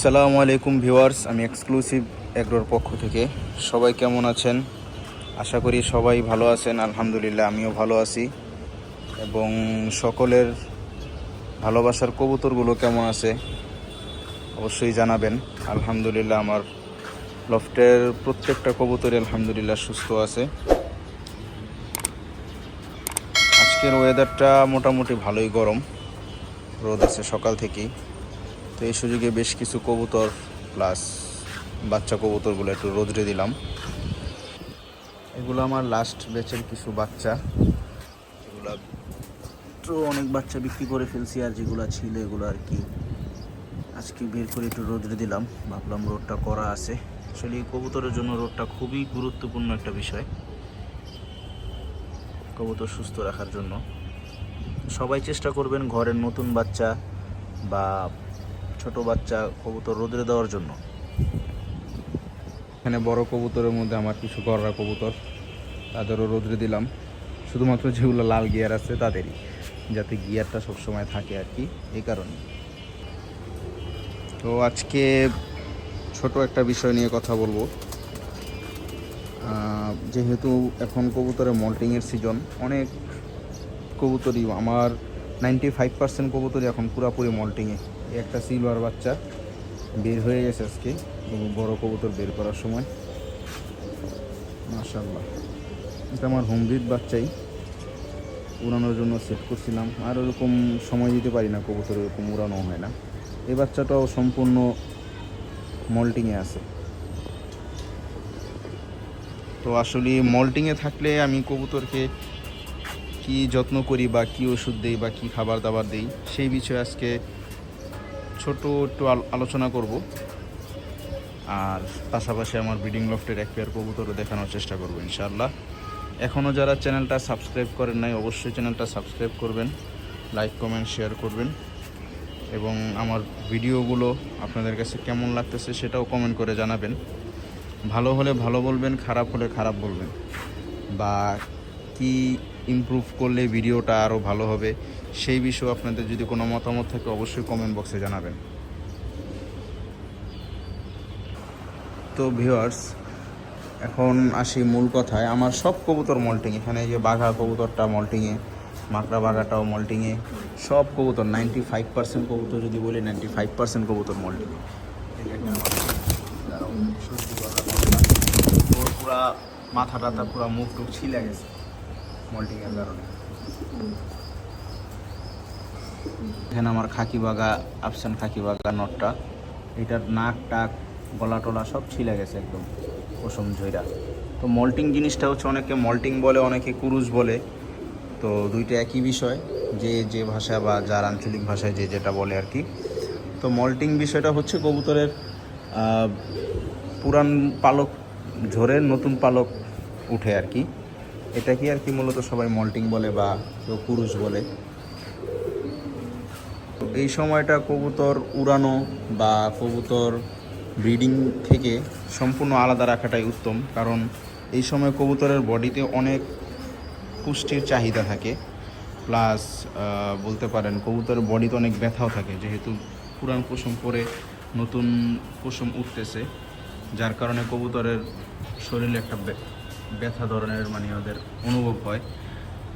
আসসালামু আলাইকুম ভিউয়ার্স, আমি এক্সক্লুসিভ এগ্রোর পক্ষ থেকে সবাই কেমন আছেন? আশা করি সবাই ভালো আছেন। আলহামদুলিল্লাহ আমিও ভালো আছি এবং সকলের ভালোবাসার কবুতরগুলো কেমন আছে অবশ্যই জানাবেন। আলহামদুলিল্লাহ আমার লফটের প্রত্যেকটা কবুতরই আলহামদুলিল্লাহ সুস্থ আছে। আজকের ওয়েদারটা মোটামুটি ভালোই গরম, রোদ আছে সকাল থেকেই। তো এই সুযোগে বেশ কিছু কবুতর প্লাস বাচ্চা কবুতরগুলো একটু রোদরে দিলাম। এগুলো আমার লাস্ট ব্যাচের কিছু বাচ্চা, এগুলো তো অনেক বাচ্চা বিক্রি করে ফেলছি, আর যেগুলো ছিল এগুলো আর কি আজকে বের করে একটু রোদরে দিলাম। ভাবলাম রোদটা করা আছে, আসলে কবুতরের জন্য রোদটা খুবই গুরুত্বপূর্ণ একটা বিষয় কবুতর সুস্থ রাখার জন্য। সবাই চেষ্টা করবেন ঘরের নতুন বাচ্চা বা ছোট বাচ্চা কবুতর রোদরে দেওয়ার জন্য। এখানে বড় কবুতরের মধ্যে আমার কিছু গররা কবুতর, তাদেরও রোদরে দিলাম, শুধুমাত্র যেগুলো লাল গিয়ার আছে তাদেরই, যাতে গিয়ারটা সবসময় থাকে আর কি, এই কারণে। তো আজকে ছোট একটা বিষয় নিয়ে কথা বলবো। যেহেতু এখন কবুতরের মল্টিংয়ের সিজন, অনেক কবুতরই আমার 95% কবুতরই এখন পুরাপুরি মল্টিংয়ে। একটা সিলভার বাচ্চা বের হয়ে গেছে আজকে, বড় কবুতর বের করার সময়, মাশাআল্লাহ। এটা আমার হোমব্রিড বাচ্চাই, উড়ানোর জন্য সেট করছিলাম, আর ওরকম সময় দিতে পারি না, কবুতর ওরকম উড়ানো হয় না। এই বাচ্চাটাও সম্পূর্ণ মল্টিংয়ে আছে। তো আসলে মল্টিংয়ে থাকলে আমি কবুতরকে কি যত্ন করি বা কি ওষুধ দিই বা কি খাবার দাবার দিই, সেই বিষয়ে আজকে ছোট একটু আলোচনা করব। আর পাশাপাশি আমার ব্রিডিং লফটের এক পেয়ার কবুতরও দেখানোর চেষ্টা করব ইনশাআল্লাহ। এখনও যারা চ্যানেলটা সাবস্ক্রাইব করেন নাই, অবশ্যই চ্যানেলটা সাবস্ক্রাইব করবেন, লাইক কমেন্ট শেয়ার করবেন, এবং আমার ভিডিওগুলো আপনাদের কাছে কেমন লাগতেছে সেটাও কমেন্ট করে জানাবেন। ভালো হলে ভালো বলবেন, খারাপ হলে খারাপ বলবেন, বা কি ইমপ্রুভ করলে ভিডিওটা আরও ভালো হবে সেই বিষয়ে আপনাদের যদি কোনো মতামত থাকে অবশ্যই কমেন্ট বক্সে জানাবেন। তো ভিউয়ার্স, এখন আসি মূল কথায়। আমার সব কবুতর মল্টিং, এখানে যে বাঘা কবুতরটা মল্টিংয়ে, মাকড়া বাঘাটাও মল্টিংয়ে, সব কবুতর 95% কবুতর যদি বলি 95% কবুতর মল্টিংয়ে। ওর পুরা মাথা টাথা পুরা মুখ টুক ছিলে গেছে মল্টিংয়ের কারণে। এখানে আমার খাকি বাঘা, আফসান খাকি বাঘা নটটা, এটার নাক টাক গলা টলা সব ছিলে গেছে একদম পশম ঝইরা। তো মল্টিং জিনিসটা হচ্ছে, অনেকে মল্টিং বলে, অনেকে কুরুশ বলে, তো দুইটা একই বিষয়, যে যে ভাষা বা যার আঞ্চলিক ভাষায় যে যেটা বলে আর কি। তো মল্টিং বিষয়টা হচ্ছে কবুতরের পুরান পালক ঝরে নতুন পালক উঠে আর কি, এটা কি আর কি মূলত সবাই মল্টিং বলে বা কেউ কুরুশ বলে। তো এই সময়টা কবুতর উড়ানো বা কবুতর ব্রিডিং থেকে সম্পূর্ণ আলাদা রাখাটাই উত্তম, কারণ এই সময় কবুতরের বডিতে অনেক পুষ্টির চাহিদা থাকে, প্লাস বলতে পারেন কবুতরের বডিতে অনেক ব্যথাও থাকে, যেহেতু পুরান পশম পরে নতুন পশম উঠতেছে, যার কারণে কবুতরের শরীরে একটা ব্যথা ধরনের মানে ওদের অনুভব হয়।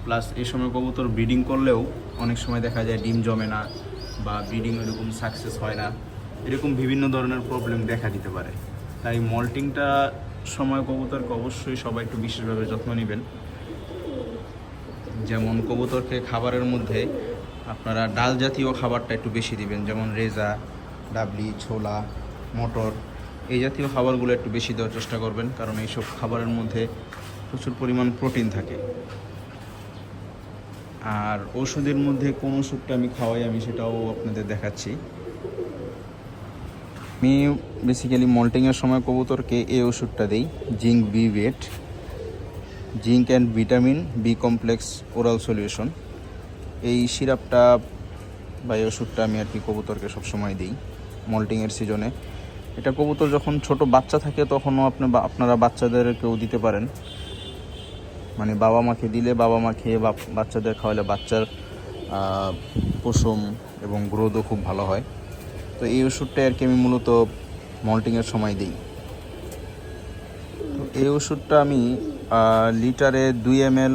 প্লাস এই সময় কবুতর ব্রিডিং করলেও অনেক সময় দেখা যায় ডিম জমে না বা ব্রিডিং এরকম সাকসেস হয় না, এরকম বিভিন্ন ধরনের প্রবলেম দেখা দিতে পারে। তাই মল্টিংটা সময় কবুতরকে অবশ্যই সবাই একটু বিশেষভাবে যত্ন নেবেন। যেমন কবুতরকে খাবারের মধ্যে আপনারা ডাল জাতীয় খাবারটা একটু বেশি দিবেন, যেমন রেজা, ডাবলি, ছোলা, মটর, এই জাতীয় খাবারগুলো একটু বেশি দেওয়ার চেষ্টা করবেন, কারণ এইসব খাবারের মধ্যে প্রচুর পরিমাণ প্রোটিন থাকে। আর ওষুধের মধ্যে কোন ওষুধটা আমি খাওয়াই আমি সেটাও আপনাদের দেখাচ্ছি। আমি বেসিক্যালি মল্টিংয়ের সময় কবুতরকে এই ওষুধটা দিই, zinc B wait, zinc and vitamin B complex oral solution. এই সিরাপটা বা এই ওষুধটা আমি আর কি কবুতরকে সবসময় দিই মল্টিংয়ের সিজনে। এটা কবুতর যখন ছোট বাচ্চা থাকে তখনও আপনারা বাচ্চাদেরকেও দিতে পারেন, মানে বাবা মাকে দিলে, বাবা মা খেয়ে বাচ্চাদের খাওয়ালে বাচ্চার পশম এবং গ্রোথও খুব ভালো হয়। তো এই ওষুধটা আর কি আমি মূলত মল্টিংয়ের সময় দিই। তো এই ওষুধটা আমি লিটারে 2 ml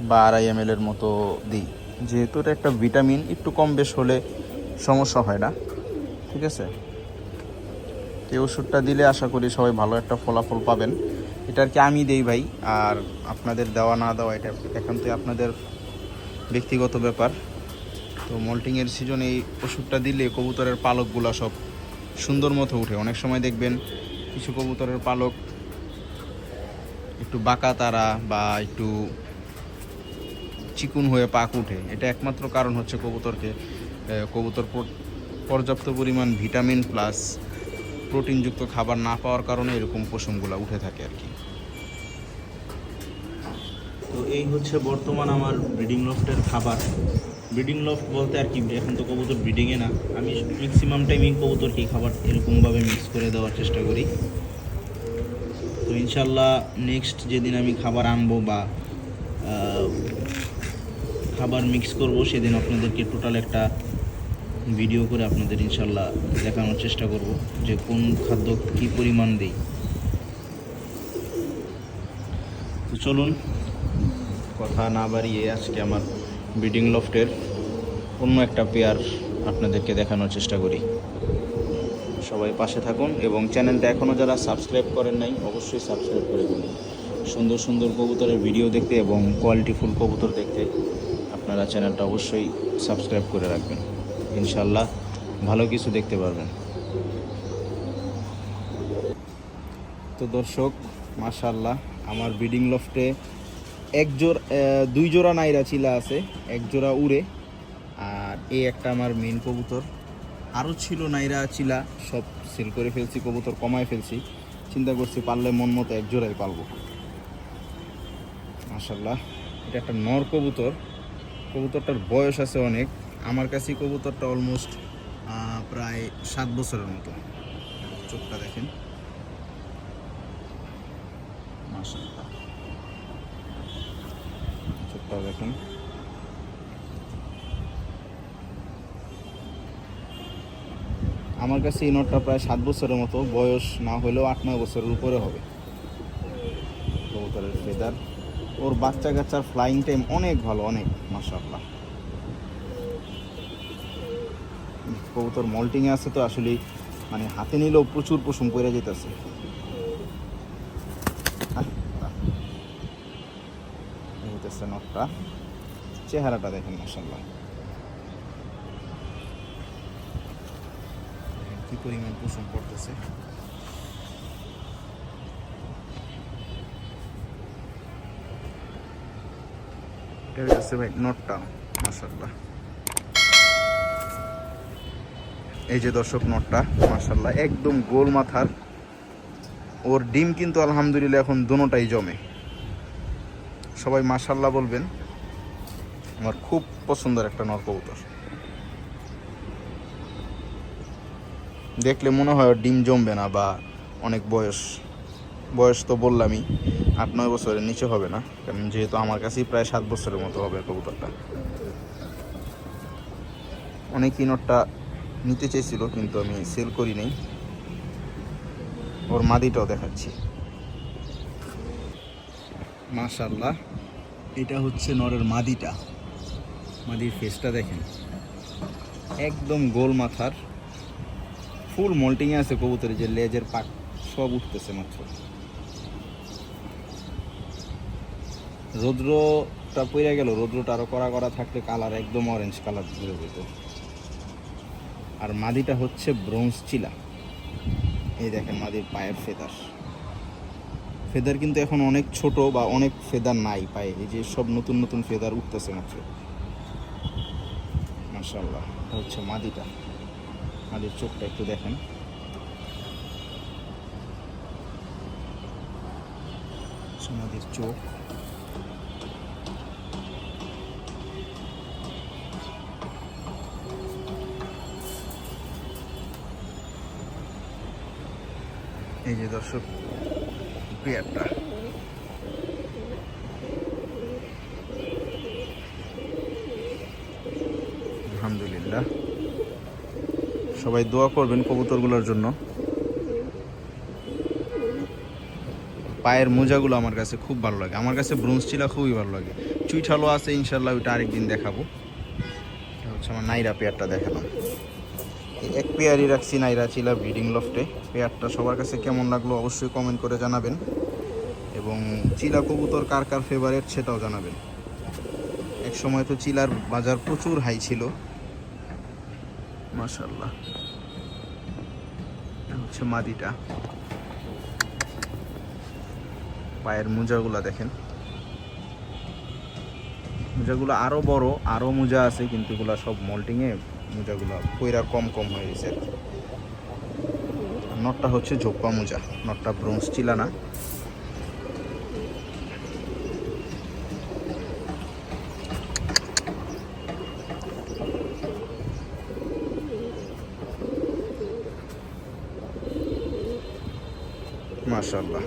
বা 2.5 ml এর মতো দিই, যেহেতু এটা একটা ভিটামিন, একটু কম বেশ হলে সমস্যা হয় না, ঠিক আছে। এই ওষুধটা দিলে আশা করি সবাই ভালো একটা ফলাফল পাবেন। এটা আর কি আমি দেই ভাই, আর আপনাদের দেওয়া না দেওয়া এটা একান্তই আপনাদের ব্যক্তিগত ব্যাপার। তো মল্টিংয়ের সিজনে এই ওষুধটা দিলে কবুতরের পালকগুলো সব সুন্দর মতো উঠে। অনেক সময় দেখবেন কিছু কবুতরের পালক একটু বাঁকা তারা বা একটু চিকুন হয়ে পাক উঠে। এটা একমাত্র কারণ হচ্ছে কবুতর পর্যাপ্ত পরিমাণ ভিটামিন প্লাস প্রোটিনযুক্ত খাবার না পাওয়ার কারণে এরকম পশমগুলো উঠে থাকে আর কি। তো এই হচ্ছে বর্তমান আমার ব্রিডিং লফটের খাবার। ব্রিডিং লফট বলতে আর কি, এখন তো কবুতর ব্রিডিংয়ে না, আমি ম্যাক্সিমাম টাইমই কবুতরকে খাবার এরকমভাবে মিক্স করে দেওয়ার চেষ্টা করি। তো ইনশাল্লাহ নেক্সট যেদিন আমি খাবার আনবো বা খাবার মিক্স করব, সেদিন আপনাদেরকে টোটাল একটা ভিডিও করে আপনাদের ইনশাল্লাহ দেখানোর চেষ্টা করব যে কোন খাদ্য কী পরিমাণ দিই। তো চলুন কথা না বাড়িয়ে আজকে আমার ব্রিডিং লফটের অন্য একটা পেয়ার আপনাদেরকে দেখানোর চেষ্টা করি। সবাই পাশে থাকুন এবং চ্যানেলটা এখনও যারা সাবস্ক্রাইব করেন নাই অবশ্যই সাবস্ক্রাইব করে দিন। সুন্দর সুন্দর কবুতরের ভিডিও দেখতে এবং কোয়ালিটিফুল কবুতর দেখতে আপনারা চ্যানেলটা অবশ্যই সাবস্ক্রাইব করে রাখবেন। ইনশাল্লাহ ভালো কিছু দেখতে পারবেন। তো দর্শক, মাশাআল্লাহ আমার ব্রিডিং লফটে 2 জোড়া নাইরা চিলা আছে, 1 জোড়া উড়ে, আর এই একটা আমার মেন কবুতর। আরও ছিল নাইরা চিলা, সব সেল করে ফেলছি, কবুতর কমায় ফেলছি। চিন্তা করছি পারলে মন মতো 1 জোড়াই পালবো। মাশাআল্লাহ এটা একটা নর কবুতর। কবুতরটার বয়স আছে অনেক, আমার কাছে কবুতরটা অলমোস্ট প্রায় 7 বছরের মতো। চোখটা দেখেন, মাশাআল্লাহ চোখটা দেখেন। আমার কাছে এই নটটা প্রায় 7 বছরের মতো বয়স, না হলেও 8-9 বছরের উপরে হবে। কবুতরের ফেদার, ওর বাচ্চা কাচ্চার ফ্লাইং টাইম অনেক ভালো, অনেক মাশাআল্লাহ। কবুতর মল্টিংয়ে আছে তো আসলে মানে হাতে নিলেও প্রচুর পশম পড়ে যেতেছে। নটটা চেহারাটা দেখেন মাশাআল্লাহ কি পরিমাণ পশম পড়তেছে। এটা হচ্ছে ভাই নটটা মাশাআল্লাহ। এই যে দর্শক নটটা মাশাআল্লাহ একদম গোল মাথার। ওর ডিম কিন্তু আলহামদুলিল্লাহ এখন দুটোটাই জমে। সবাই মাশাআল্লাহ বলবেন, আমার খুব পছন্দের একটা নর কবুতর। দেখলে মনে হয় ডিম জমবে না বা অনেক বয়স তো বললামই 8-9 বছরের নিচে হবে না, কারণ যেহেতু আমার কাছেই প্রায় 7 বছরের মতো হবে কবুতরটা। অনেকেই নটটা নিতে চেয়েছিল কিন্তু আমি সেল করি নাই। ওর মাদিটাও দেখাচ্ছি মাশাআল্লাহ। এটা হচ্ছে নরের মাদিটা। মাদির ফেসটা দেখেন, একদম গোল মাথার, ফুল মল্টিংয়ে আছে কবুতরের, যে লেজের পাক সব উঠতেছে মাত্র। রৌদ্রটা পড়ে গেল, রৌদ্রটা আরও কড়া থাকলে কালার একদম অরেঞ্জ কালার ধরে যেত। আর মাদিটা হচ্ছে ব্রোঞ্জ চিলা। এই দেখেন মাদির পায়ের ফেদার কিন্তু এখন অনেক ছোট বা অনেক ফেদার নাই পায়ে, এই যে সব নতুন নতুন ফেদার উঠতেছে মাত্র মাশাআল্লাহ। এটা হচ্ছে মাদিটা। মাদির চোখটা একটু দেখেন, মাদির চোখ। এই যে দর্শক পেয়ারটা, আলহামদুলিল্লাহ সবাই দোয়া করবেন কবুতরগুলোর জন্য। পায়ের মোজাগুলো আমার কাছে খুব ভালো লাগে, আমার কাছে ব্রোঞ্জ চিলা খুবই ভালো লাগে। চুইঠালো আছে ইনশাল্লাহ, ওইটা আরেকদিন দেখাবো। এটা হচ্ছে আমার নাইরা পেয়ারটা দেখালাম। এক পেয়ারই রাখছি নাইরা চিলা ব্রিডিং লফটে। পেয়ারটা সবার কাছে কেমন লাগলো অবশ্যই কমেন্ট করে জানাবেন, এবং চিলা কবুতর কার কার ফেভারিট সেটাও জানাবেন। এক সময় তো চিলার বাজার প্রচুর হাই ছিল, মাশাআল্লাহ। হচ্ছে মাদিটা, পায়ের মোজাগুলা দেখেন, মোজাগুলো আরও বড়, আরও মোজা আছে, কিন্তু এগুলো সব মল্টিংয়ে মোজাগুলো পয়রা কম কম হয়ে গেছে আর কি। নটটা হচ্ছে ঝোপ্পা মোজা, নটটা ব্রোঞ্জ চিলা না। মাশাআল্লাহ।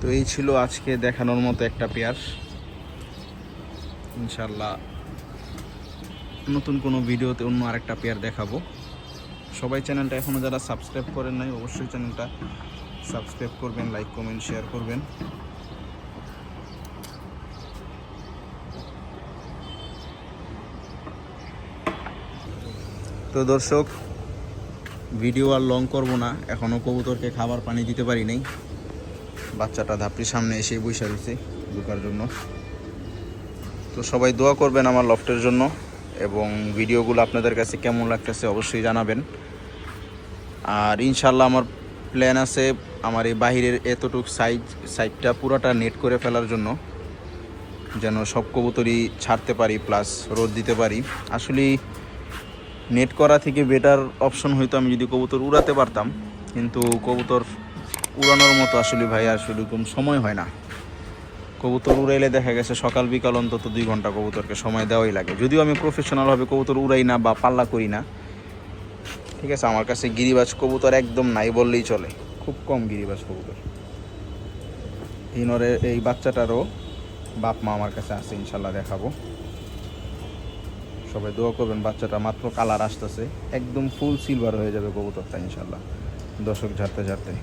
তো এই ছিল আজকে দেখানোর মতো একটা পেয়ার। ইনশাল্লাহ নতুন কোনো ভিডিওতে অন্য আরেকটা পেয়ার দেখাবো। সবাই চ্যানেলটা এখনও যারা সাবস্ক্রাইব করেন নাই অবশ্যই চ্যানেলটা সাবস্ক্রাইব করবেন, লাইক কমেন্ট শেয়ার করবেন। তো দর্শক, ভিডিও আর লং করব না, এখনও কবুতরকে খাবার পানি দিতে পারি নাই। বাচ্চাটা ধাপড়ির সামনে এসে বসে রয়েছে ঢোকার জন্য। তো সবাই দোয়া করবেন আমার লফটের জন্য, এবং ভিডিওগুলো আপনাদের কাছে কেমন লাগতেছে অবশ্যই জানাবেন। আর ইনশাল্লাহ আমার প্ল্যান আছে আমার এই বাহিরের এতটুক সাইডটা পুরোটা নেট করে ফেলার জন্য, যেন সব কবুতরই ছাড়তে পারি প্লাস রোদ দিতে পারি। আসলে নেট করা থেকে বেটার অপশন হয়তো আমি যদি কবুতর উড়াতে পারতাম, কিন্তু কবুতর উড়ানোর মতো আসলে ভাই আসলে এরকম সময় হয় না। কবুতর উড়াইলে দেখা গেছে সকাল বিকাল অন্তত 2 ঘন্টা কবুতরকে সময় দেওয়াই লাগে। যদিও আমি প্রফেশনালভাবে কবুতর উড়াই না বা পাল্লা করি না, ঠিক আছে, আমার কাছে গিরিবাজ কবুতর একদম নাই বললেই চলে, খুব কম গিরিবাজ কবুতর। এই বাচ্চাটারও বাপ মা আমার কাছে আছে, ইনশাল্লাহ দেখাবো। সবাই দোয়া করবেন, বাচ্চাটা মাত্র কালার আসতেছে, একদম ফুল সিলভার হয়ে যাবে কবুতরটা ইনশাল্লাহ দর্শক ঝাড়তে ঝাড়তে।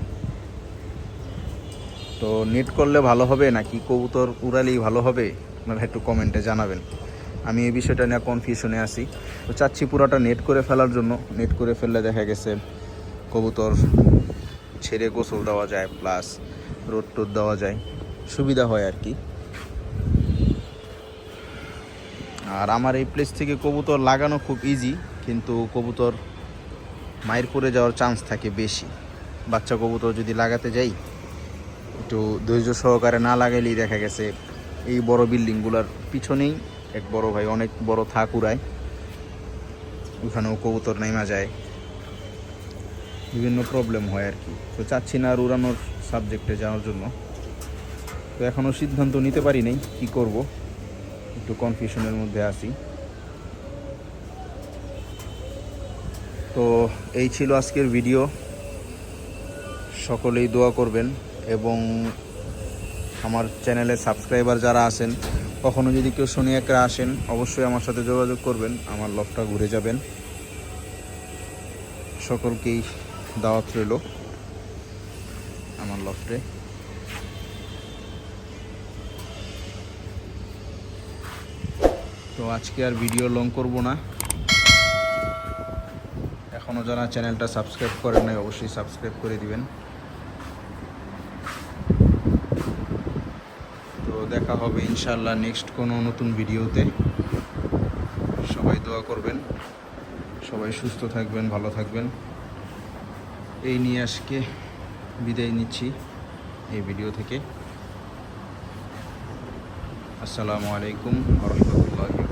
তো নেট করলে ভালো হবে নাকি কবুতর উড়ালেই ভালো হবে, আপনারা একটু কমেন্টে জানাবেন। আমি এই বিষয়টা নিয়ে কনফিউশনে আছি। তো চাচ্ছি পুরোটা নেট করে ফেলার জন্য। নেট করে ফেললে দেখা গেছে কবুতর ছেড়ে গোসল দেওয়া যায়, প্লাস রোদ টোদ দেওয়া যায়, সুবিধা হয় আর কি। আর আমার এই প্লেস থেকে কবুতর লাগানো খুব ইজি, কিন্তু কবুতর মায়ের পড়ে যাওয়ার চান্স থাকে বেশি। বাচ্চা কবুতর যদি লাগাতে যাই, একটু ধৈর্য সহকারে না লাগাইলেই দেখা গেছে এই বড় বিল্ডিংগুলোর পিছনেই এক বড় ভাই অনেক বড় থাক উড়ায়, ওখানেও কবুতর নেমা যায়, বিভিন্ন প্রবলেম হয় আর কি। তো চাচ্ছি না আর উড়ানোর সাবজেক্টে যাওয়ার জন্য। তো এখনও সিদ্ধান্ত নিতে পারি নাই কী করব, একটু কনফিউশনের মধ্যে আছি। তো এই ছিল আজকের ভিডিও। সকলেই দোয়া করবেন, এবং আমার চ্যানেলে সাবস্ক্রাইবার যারা আছেন, কখনো যদি কেউ শনি একরা আসেন অবশ্যই আমার সাথে যোগাযোগ করবেন, আমার লফটটা ঘুরে যাবেন। সকলকেই দাওয়াত রইল আমার লফটে। তো আজকে আর ভিডিও লং করব না। এখনও যারা চ্যানেলটা সাবস্ক্রাইব করেন নাই অবশ্যই সাবস্ক্রাইব করে দিবেন। তো দেখা হবে ইনশাল্লাহ নেক্সট কোনো নতুন ভিডিওতে। সবাই দোয়া করবেন, সবাই সুস্থ থাকবেন, ভালো থাকবেন। এই নিয়ে আজকে বিদায় নিচ্ছি এই ভিডিও থেকে। আসসালামু আলাইকুম ওয়া রাহমাতুল্লাহি।